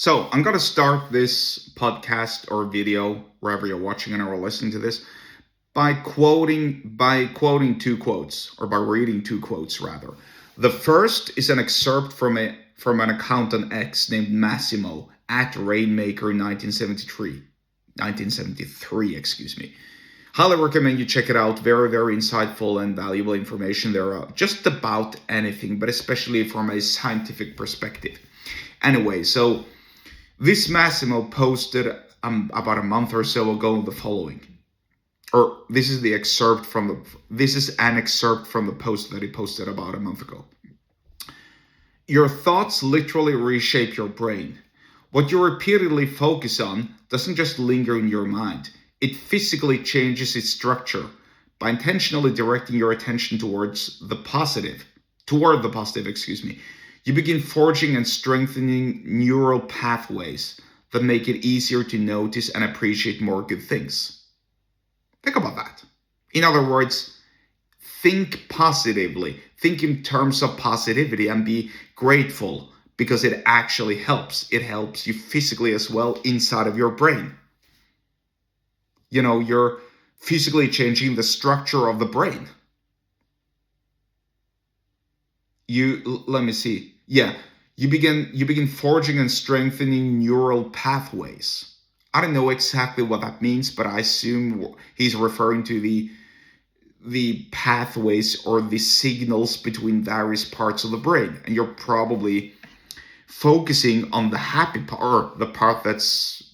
So I'm gonna start this podcast or video wherever you're watching it or listening to this by quoting two quotes, or by reading two quotes rather. The first is an excerpt from an accountant X named Massimo at Rainmaker in 1973, excuse me. Highly recommend you check it out. Very, very insightful and valuable information there, just about anything, but especially from a scientific perspective. Anyway, so this Massimo posted about a month or so ago the following, or this is an excerpt from the post that he posted about a month ago. Your thoughts literally reshape your brain. What you repeatedly focus on doesn't just linger in your mind. It physically changes its structure by intentionally directing your attention toward the positive, You begin forging and strengthening neural pathways that make it easier to notice and appreciate more good things. Think about that. In other words, think positively. Think in terms of positivity and be grateful, because it actually helps. It helps you physically as well inside of your brain. You're physically changing the structure of the brain. Let me see. Yeah, you begin forging and strengthening neural pathways. I don't know exactly what that means, but I assume he's referring to the pathways or the signals between various parts of the brain. And you're probably focusing on the happy part, or the part that's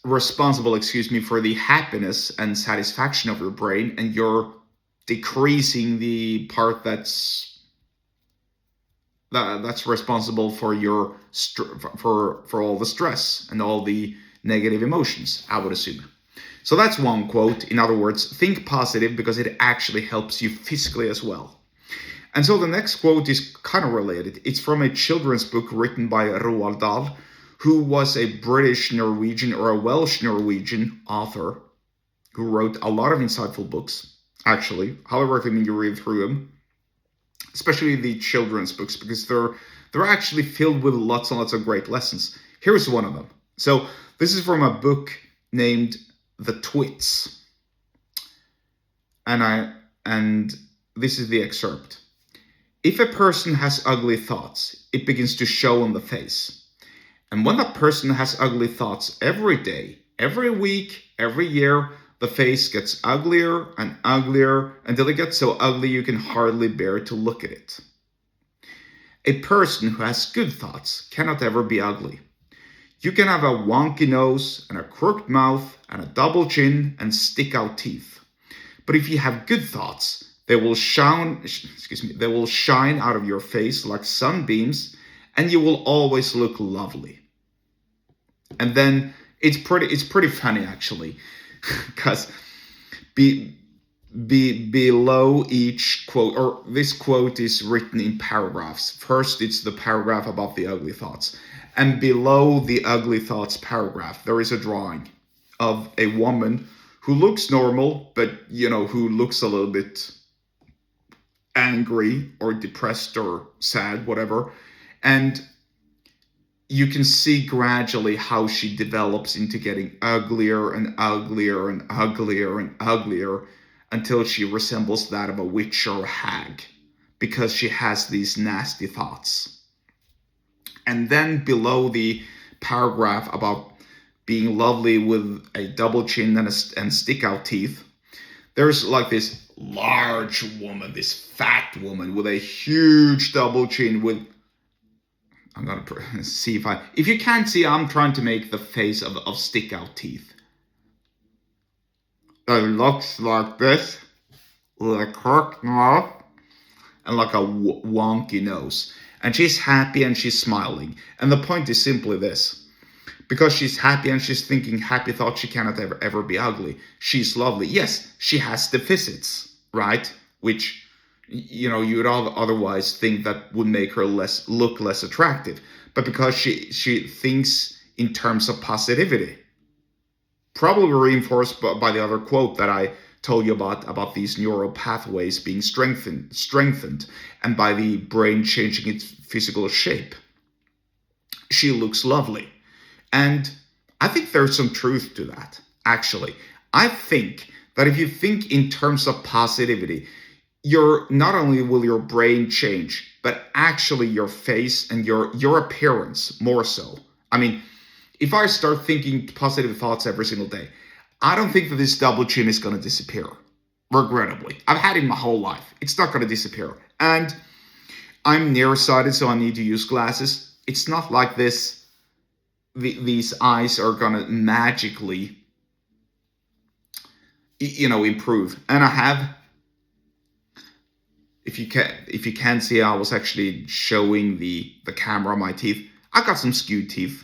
responsible, for the happiness and satisfaction of your brain, and you're decreasing the part that's responsible for your for all the stress and all the negative emotions, I would assume. So that's one quote. In other words, think positive because it actually helps you physically as well. And so the next quote is kind of related. It's from a children's book written by Roald Dahl, who was a British Norwegian or a Welsh Norwegian author who wrote a lot of insightful books. Actually, highly recommend you read through them, especially the children's books, because they're actually filled with lots and lots of great lessons. Here's one of them. So this is from a book named The Twits, and this is the excerpt. If a person has ugly thoughts, it begins to show on the face. And when that person has ugly thoughts every day, every week, every year, the face gets uglier and uglier until it gets so ugly you can hardly bear to look at it. A person who has good thoughts cannot ever be ugly. You can have a wonky nose and a crooked mouth and a double chin and stick out teeth. But if you have good thoughts, they will shine out of your face like sunbeams, and you will always look lovely. And then it's pretty funny actually, because below each quote, or this quote is written in paragraphs. First, it's the paragraph about the ugly thoughts, and below the ugly thoughts paragraph, there is a drawing of a woman who looks normal, but who looks a little bit angry or depressed or sad, whatever. And you can see gradually how she develops into getting uglier and uglier and uglier and uglier until she resembles that of a witch or a hag, because she has these nasty thoughts. And then below the paragraph about being lovely with a double chin and stick out teeth, there's like this large woman, this fat woman with a huge double chin with, I'm going to see if you can't see, I'm trying to make the face of stick out teeth. It looks like this, with a crooked mouth and like a wonky nose. And she's happy and she's smiling. And the point is simply this. Because she's happy and she's thinking happy thoughts, she cannot ever be ugly. She's lovely. Yes, she has deficits, right? Which, you would otherwise think that would make her look less attractive. But because she thinks in terms of positivity, probably reinforced by the other quote that I told you about these neural pathways being strengthened, and by the brain changing its physical shape, she looks lovely. And I think there's some truth to that, actually. I think that if you think in terms of positivity, not only will your brain change, but actually your face and your appearance more so. I mean, if I start thinking positive thoughts every single day, I don't think that this double chin is going to disappear. Regrettably, I've had it my whole life. It's not going to disappear. And I'm nearsighted, so I need to use glasses. It's not like this. These eyes are going to magically, improve. And I have. If you can see, I was actually showing the camera my teeth. I got some skewed teeth.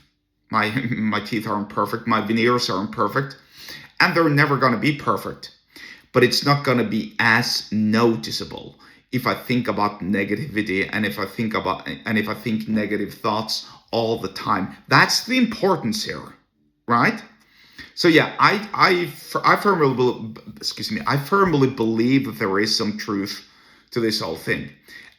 My teeth aren't perfect. My veneers aren't perfect, and they're never going to be perfect. But it's not going to be as noticeable if I think about negativity and if I think negative thoughts all the time. That's the importance here, right? So yeah, I firmly believe that there is some truth to this whole thing.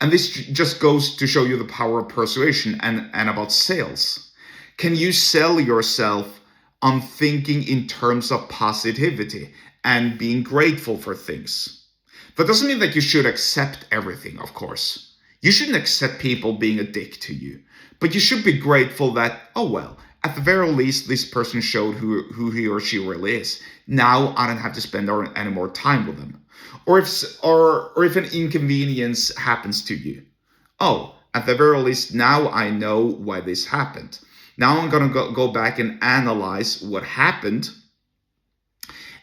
And this just goes to show you the power of persuasion and about sales. Can you sell yourself on thinking in terms of positivity and being grateful for things? That doesn't mean that you should accept everything, of course. You shouldn't accept people being a dick to you. But you should be grateful that, oh well, at the very least, this person showed who he or she really is. Now I don't have to spend any more time with them. Or if an inconvenience happens to you. Oh, at the very least, now I know why this happened. Now I'm going to go back and analyze what happened.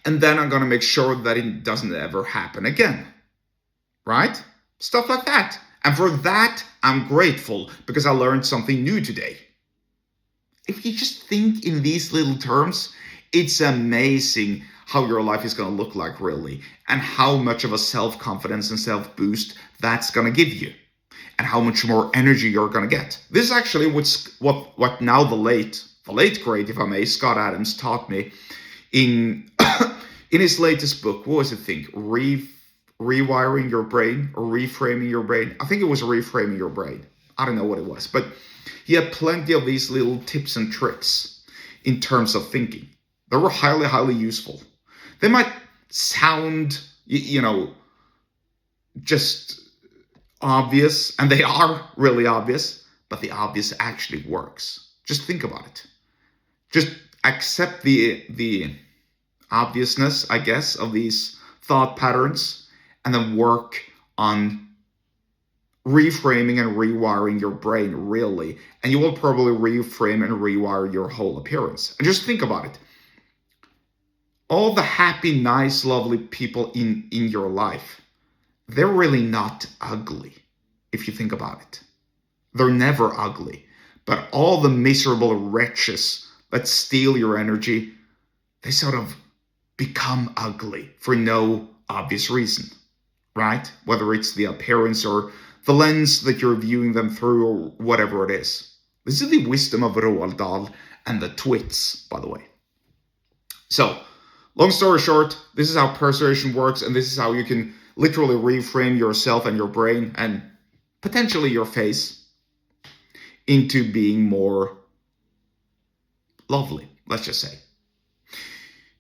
And then I'm going to make sure that it doesn't ever happen again. Right? Stuff like that. And for that, I'm grateful because I learned something new today. If you just think in these little terms, it's amazing how your life is going to look like, really, and how much of a self-confidence and self-boost that's going to give you, and how much more energy you're going to get. This is actually what now the late great, if I may, Scott Adams taught me in in his latest book. What was it? Rewiring your brain or reframing your brain. I think it was reframing your brain. I don't know what it was, but he had plenty of these little tips and tricks in terms of thinking. They were highly, highly useful. They might sound, just obvious, and they are really obvious, but the obvious actually works. Just think about it. Just accept the obviousness, I guess, of these thought patterns, and then work on reframing and rewiring your brain, really. And you will probably reframe and rewire your whole appearance. And just think about it. All the happy, nice, lovely people in your life, they're really not ugly, if you think about it. They're never ugly. But all the miserable wretches that steal your energy, they sort of become ugly for no obvious reason, right? Whether it's the appearance or the lens that you're viewing them through or whatever it is. This is the wisdom of Roald Dahl and the twits, by the way. So, long story short, this is how persuasion works, and this is how you can literally reframe yourself and your brain and potentially your face into being more lovely, let's just say.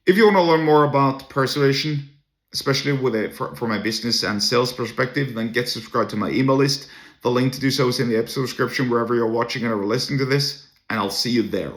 If you want to learn more about persuasion, especially for my business and sales perspective, then get subscribed to my email list. The link to do so is in the episode description wherever you're watching or listening to this, and I'll see you there.